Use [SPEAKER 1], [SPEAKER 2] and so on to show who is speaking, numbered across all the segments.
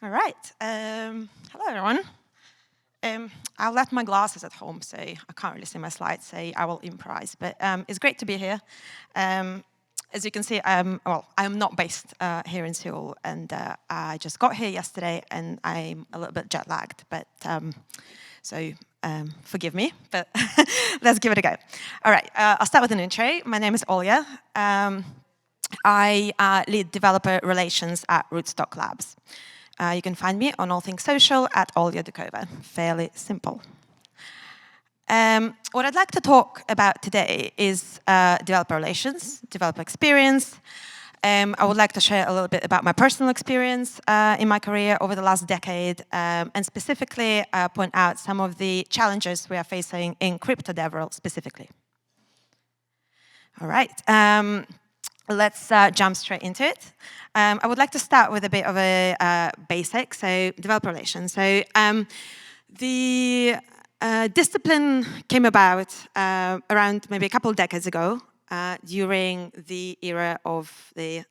[SPEAKER 1] All right. Hello, everyone. I left my glasses at home, so I can't really see my slides, so I will improvise. But it's great to be here. As you can see, I'm not based here in Seoul, and I just got here yesterday, and I'm a little bit jet lagged. But forgive me, but let's give it a go. All right. I'll start with an intro. My name is Olia. I lead developer relations at Rootstock Labs. You can find me on all things social at Olia Dukova. Fairly simple. What I'd like to talk about today is developer relations, developer experience. I would like to share a little bit about my personal experience in my career over the last decade, and specifically point out some of the challenges we are facing in crypto DevRel specifically. All right. Let's jump straight into it. I would like to start with a bit of a basic, so developer relations. So the discipline came about around maybe a couple of decades ago during the era of the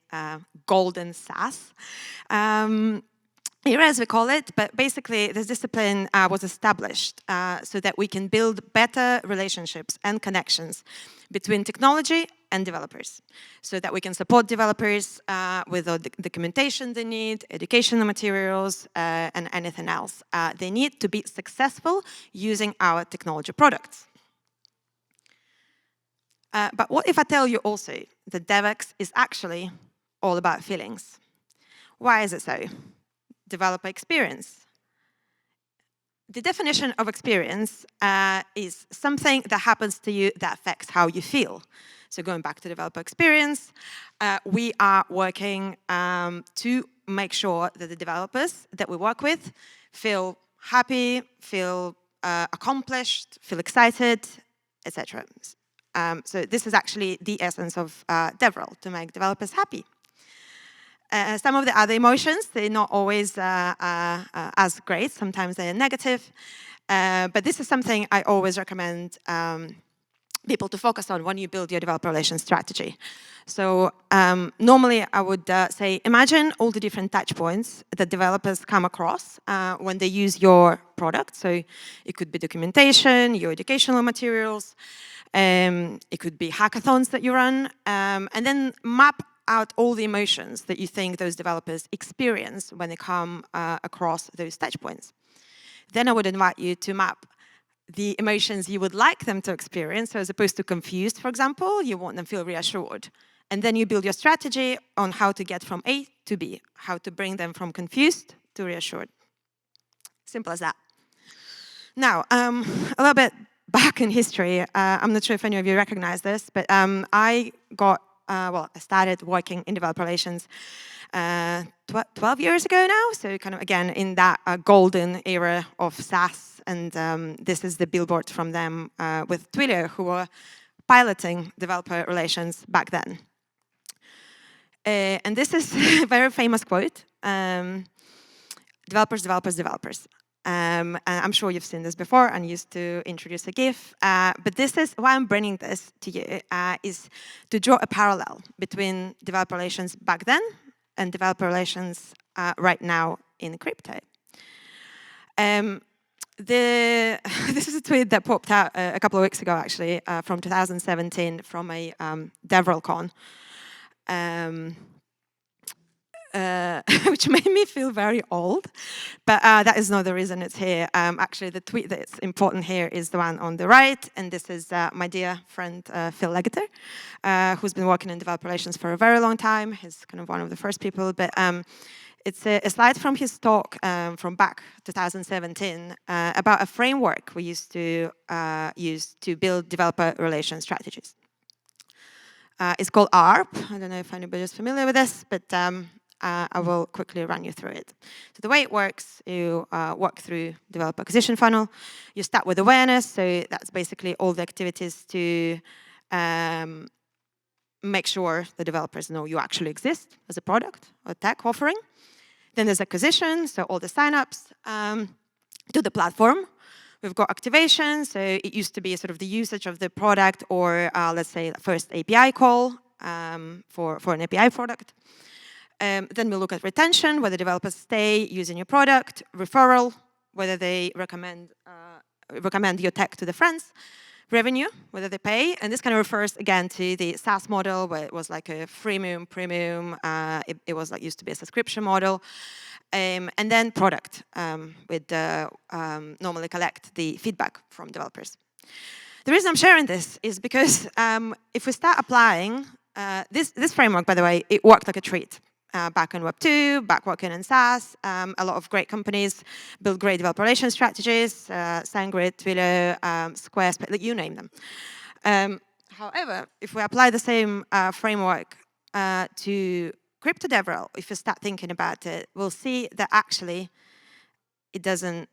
[SPEAKER 1] golden SaaS era, as we call it. But basically, this discipline was established so that we can build better relationships and connections between technology and developers, so that we can support developers with all the documentation they need, educational materials, and anything else they need to be successful using our technology products. But what if I tell you also that DevX is actually all about feelings? Why is it so? Developer experience. The definition of experience is something that happens to you that affects how you feel. So going back to developer experience, we are working to make sure that the developers that we work with feel happy, feel accomplished, feel excited, etc. So this is actually the essence of DevRel, to make developers happy. Some of the other emotions, they're not always as great. Sometimes they're negative. But this is something I always recommend people to focus on when you build your developer relations strategy. So normally I would say, imagine all the different touch points that developers come across when they use your product. So it could be documentation, your educational materials. It could be hackathons that you run. And then map out all the emotions that you think those developers experience when they come across those touch points. Then I would invite you to map the emotions you would like them to experience. So as opposed to confused, for example, you want them to feel reassured. And then you build your strategy on how to get from A to B, how to bring them from confused to reassured. Simple as that. Now, a little bit back in history, I'm not sure if any of you recognize this, but I started working in developer relations 12 years ago now. So kind of, again, in that golden era of SaaS. And this is the billboard from them with Twilio, who were piloting developer relations back then. And this is a very famous quote. Developers, developers, developers. And I'm sure you've seen this before and used to introduce a GIF. But this is why I'm bringing this to you, is to draw a parallel between developer relations back then and developer relations right now in crypto. This is a tweet that popped out a couple of weeks ago, actually, from 2017 from a DevRel con. Which made me feel very old, but that is not the reason it's here. Actually, the tweet that's important here is the one on the right, and this is my dear friend Phil Legater, who's been working in developer relations for a very long time. He's kind of one of the first people, but it's a slide from his talk from back 2017 about a framework we used to use to build developer relation strategies. It's called ARP. I don't know if anybody's familiar with this, but I will quickly run you through it. So the way it works, you work through developer acquisition funnel. You start with awareness, so that's basically all the activities to make sure the developers know you actually exist as a product or tech offering. Then there's acquisition, so all the signups to the platform. We've got activation, so it used to be sort of the usage of the product, or let's say first API call for an API product. Then we look at retention, whether developers stay using your product, referral, whether they recommend your tech to their friends, revenue, whether they pay, and this kind of refers again to the SaaS model, where it was like a freemium, premium, it was like used to be a subscription model, and then product, with normally collect the feedback from developers. The reason I'm sharing this is because if we start applying this framework, by the way, it worked like a treat. Back on Web 2, back working in SaaS, a lot of great companies build great developer relations strategies, SendGrid, Twilio, Squarespace, like you name them. However, if we apply the same framework to crypto DevRel, if you start thinking about it, we'll see that actually it doesn't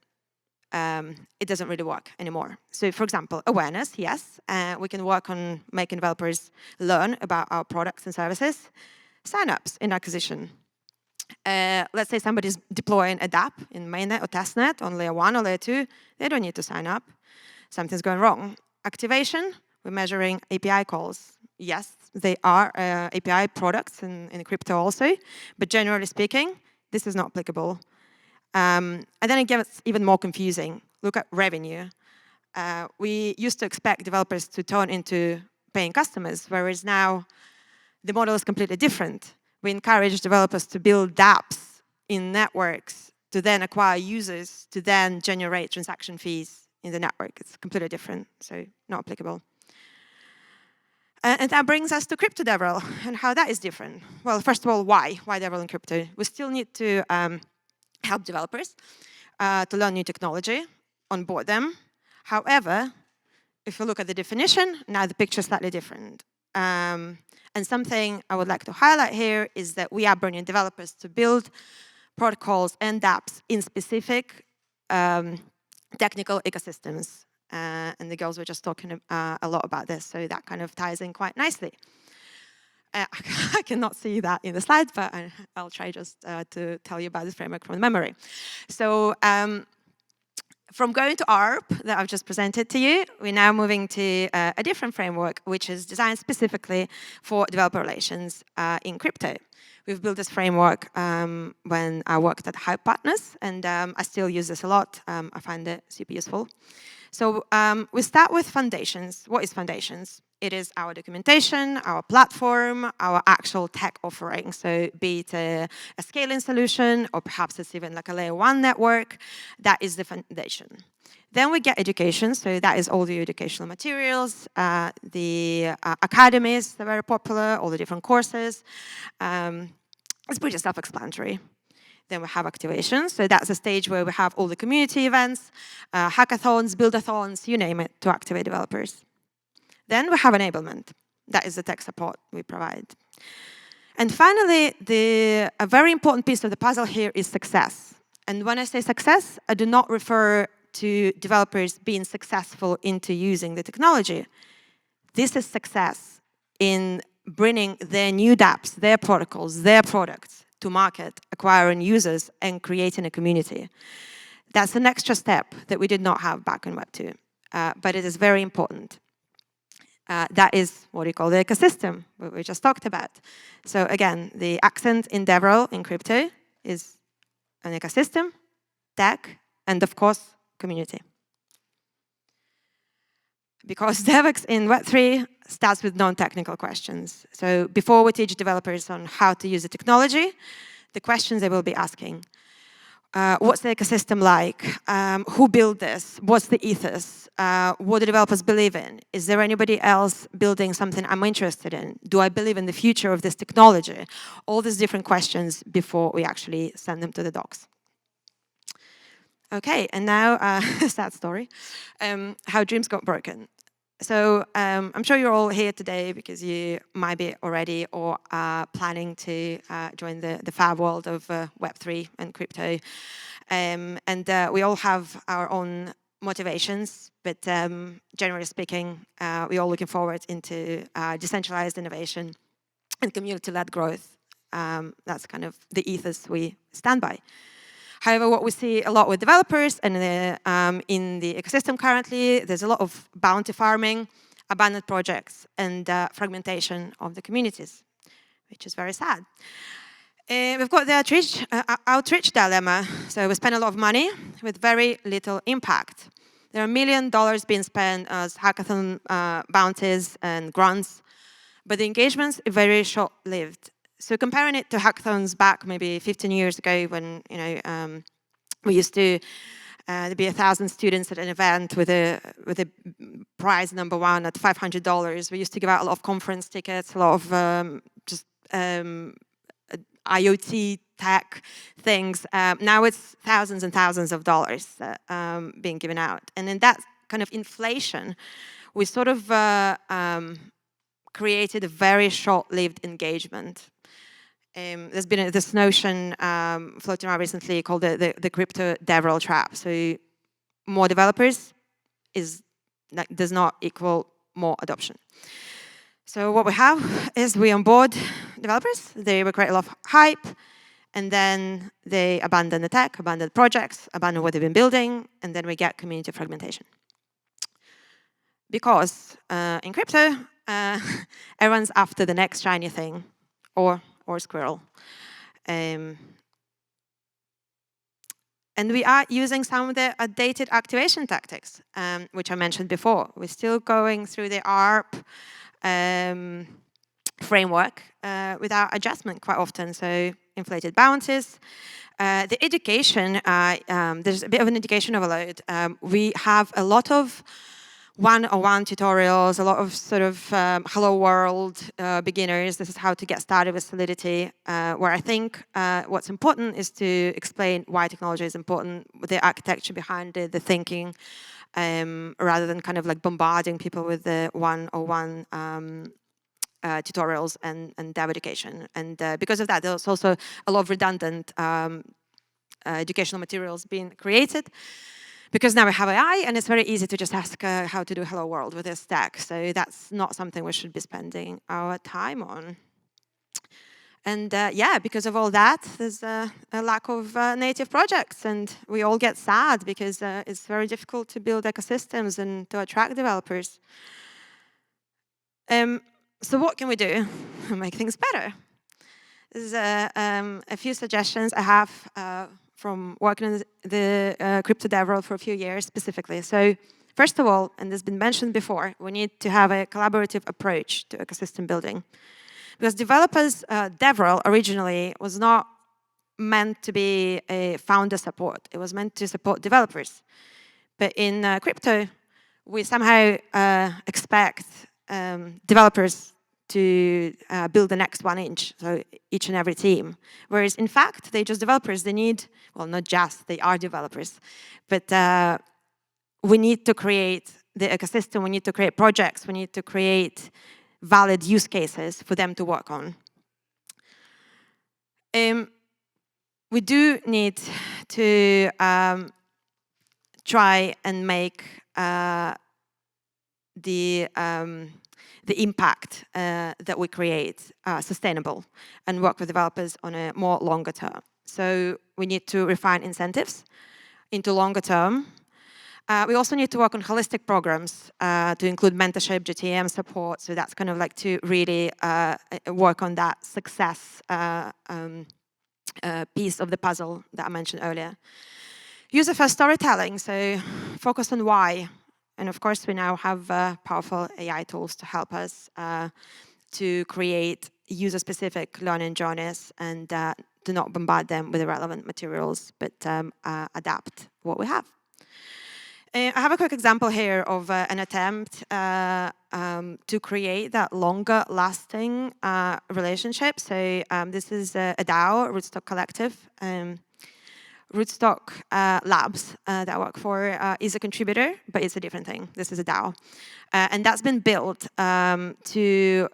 [SPEAKER 1] really work anymore. So for example, awareness, yes, we can work on making developers learn about our products and services. Signups in acquisition. Let's say somebody's deploying a DApp in mainnet or testnet on layer 1 or layer 2. They don't need to sign up. Something's going wrong. Activation, we're measuring API calls. Yes, they are API products in crypto also, but generally speaking, this is not applicable. And then it gets even more confusing. Look at revenue. We used to expect developers to turn into paying customers, whereas now the model is completely different. We encourage developers to build dApps in networks to then acquire users to then generate transaction fees in the network. It's completely different, so not applicable. And that brings us to crypto DevRel and how that is different. Well, first of all, why? Why DevRel in crypto? We still need to help developers to learn new technology, onboard them. However, if you look at the definition, now the picture is slightly different. And something I would like to highlight here is that we are bringing developers to build protocols and dApps in specific technical ecosystems. And the girls were just talking a lot about this, so that kind of ties in quite nicely. I cannot see that in the slides, but I'll try just to tell you about this framework from memory. So from going to ARP that I've just presented to you, we're now moving to a different framework, which is designed specifically for developer relations in crypto. We've built this framework when I worked at Hype Partners, and I still use this a lot. I find it super useful. So we start with foundations. What is foundations? It is our documentation, our platform, our actual tech offering. So be it a scaling solution, or perhaps it's even like a layer 1 network, that is the foundation. Then we get education, so that is all the educational materials, the academies that are very popular, all the different courses. It's pretty self-explanatory. Then we have activation, so that's a stage where we have all the community events, hackathons, build-a-thons, you name it, to activate developers. Then we have enablement. That is the tech support we provide. And finally, a very important piece of the puzzle here is success. And when I say success, I do not refer to developers being successful into using the technology. This is success in bringing their new dApps, their protocols, their products to market, acquiring users, and creating a community. That's an extra step that we did not have back in Web 2, but it is very important. That is what we call the ecosystem, what we just talked about. So again, the accent in DevRel in crypto is an ecosystem, tech, and of course, community. Because DevX in Web3 starts with non-technical questions. So before we teach developers on how to use the technology, the questions they will be asking. What's the ecosystem like? Who built this? What's the ethos? What do developers believe in? Is there anybody else building something I'm interested in? Do I believe in the future of this technology? All these different questions before we actually send them to the docs. Okay, and now a sad story, how dreams got broken. So I'm sure you're all here today because you might be already or are planning to join the fab world of Web3 and crypto. And we all have our own motivations, but generally speaking, we're all looking forward into decentralized innovation and community-led growth. That's kind of the ethos we stand by. However, what we see a lot with developers and in the ecosystem currently, there's a lot of bounty farming, abandoned projects, and fragmentation of the communities, which is very sad. We've got the outreach dilemma. So we spend a lot of money with very little impact. There are $1 million being spent as hackathon bounties and grants, but the engagements are very short-lived. So comparing it to hackathons back maybe 15 years ago when we used to there'd be 1,000 students at an event with a prize number one at $500. We used to give out a lot of conference tickets, a lot of IoT tech things. Now it's thousands and thousands of dollars being given out. And in that kind of inflation, we sort of created a very short-lived engagement. There's been this notion floating around recently called the crypto DevRel trap. So more developers does not equal more adoption. So what we have is we onboard developers, they will create a lot of hype, and then they abandon the tech, abandon the projects, abandon what they've been building, and then we get community fragmentation. Because in crypto, everyone's after the next shiny thing, or squirrel. And we are using some of the outdated activation tactics, which I mentioned before. We're still going through the ARP framework without adjustment quite often. So inflated bounties. The education, there's a bit of an education overload. We have a lot of one-on-one tutorials, a lot of sort of hello world beginners. This is how to get started with Solidity, where I think what's important is to explain why technology is important, the architecture behind it, the thinking, rather than kind of like bombarding people with the one-on-one tutorials and dev education. And because of that, there's also a lot of redundant educational materials being created. Because now we have AI, and it's very easy to just ask how to do hello world with this stack. So that's not something we should be spending our time on. And yeah, because of all that, there's a lack of native projects, and we all get sad because it's very difficult to build ecosystems and to attract developers. So what can we do to make things better? There's a few suggestions I have from working in the crypto DevRel for a few years specifically. So first of all, and this has been mentioned before, we need to have a collaborative approach to ecosystem building. Because developers, DevRel originally was not meant to be a founder support. It was meant to support developers. But in crypto, we somehow expect developers to build the next 1 inch, so each and every team. Whereas in fact, they're just developers. They need, well, not just, they are developers. But we need to create the ecosystem, we need to create projects, we need to create valid use cases for them to work on. We do need to try and make the impact that we create sustainable and work with developers on a more longer term. So we need to refine incentives into longer term. We also need to work on holistic programs to include mentorship, GTM support. So that's kind of like to really work on that success piece of the puzzle that I mentioned earlier. User-first storytelling, so focus on why. And of course, we now have powerful AI tools to help us to create user-specific learning journeys and do not bombard them with irrelevant materials, but adapt what we have. I have a quick example here of an attempt to create that longer-lasting relationship. So this is a DAO, Rootstock Collective. Rootstock Labs that I work for is a contributor, but it's a different thing. This is a DAO. And that's been built to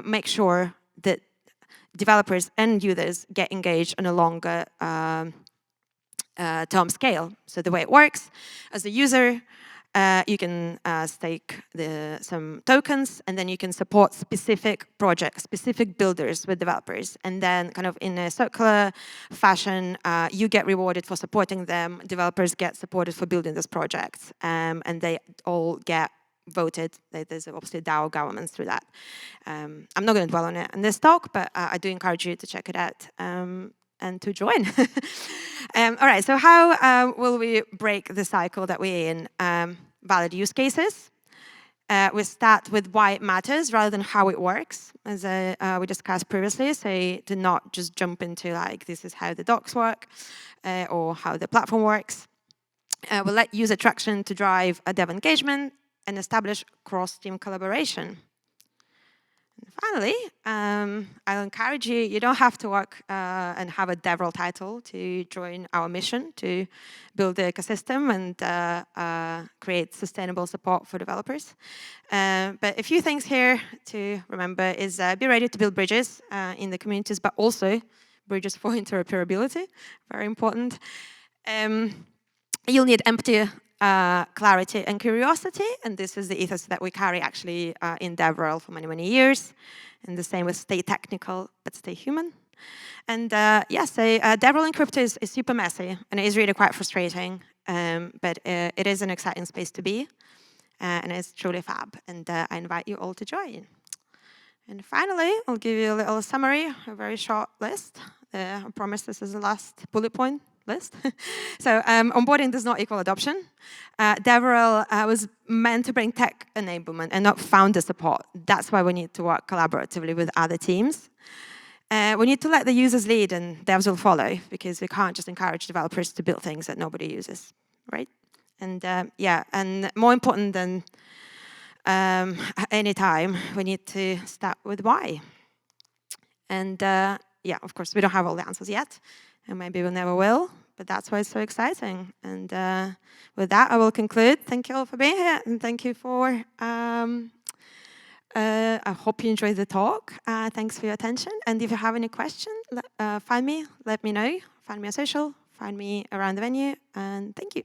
[SPEAKER 1] make sure that developers and users get engaged on a longer term scale. So the way it works, as a user, you can stake some tokens, and then you can support specific projects, specific builders with developers. And then kind of in a circular fashion, you get rewarded for supporting them, developers get supported for building those projects, and they all get voted. There's obviously DAO governance through that. I'm not going to dwell on it in this talk, but I do encourage you to check it out and to join. All right, so how will we break the cycle that we're in? Valid use cases. We start with why it matters rather than how it works, as we discussed previously. So do not just jump into like, this is how the docs work or how the platform works. We'll let user traction to drive a dev engagement and establish cross-team collaboration. And finally, I'll encourage you, you don't have to work and have a DevRel title to join our mission to build the ecosystem and create sustainable support for developers. But a few things here to remember is be ready to build bridges in the communities, but also bridges for interoperability, very important. You'll need empathy, clarity, and curiosity, and this is the ethos that we carry actually in DevRel for many, many years. And the same with stay technical, but stay human. And yes, DevRel in crypto is super messy, and it is really quite frustrating, but it is an exciting space to be, and it's truly fab, and I invite you all to join. And finally, I'll give you a little summary, a very short list. I promise this is the last bullet point list. So onboarding does not equal adoption. DevRel was meant to bring tech enablement and not founder support. That's why we need to work collaboratively with other teams. We need to let the users lead and devs will follow, because we can't just encourage developers to build things that nobody uses, right? And yeah, and more important than any time, we need to start with why. And yeah, of course, we don't have all the answers yet, and maybe we never will, but that's why it's so exciting. And with that, I will conclude. Thank you all for being here, and thank you for, I hope you enjoyed the talk. Thanks for your attention. And if you have any questions, find me, let me know. Find me on social, find me around the venue, and thank you.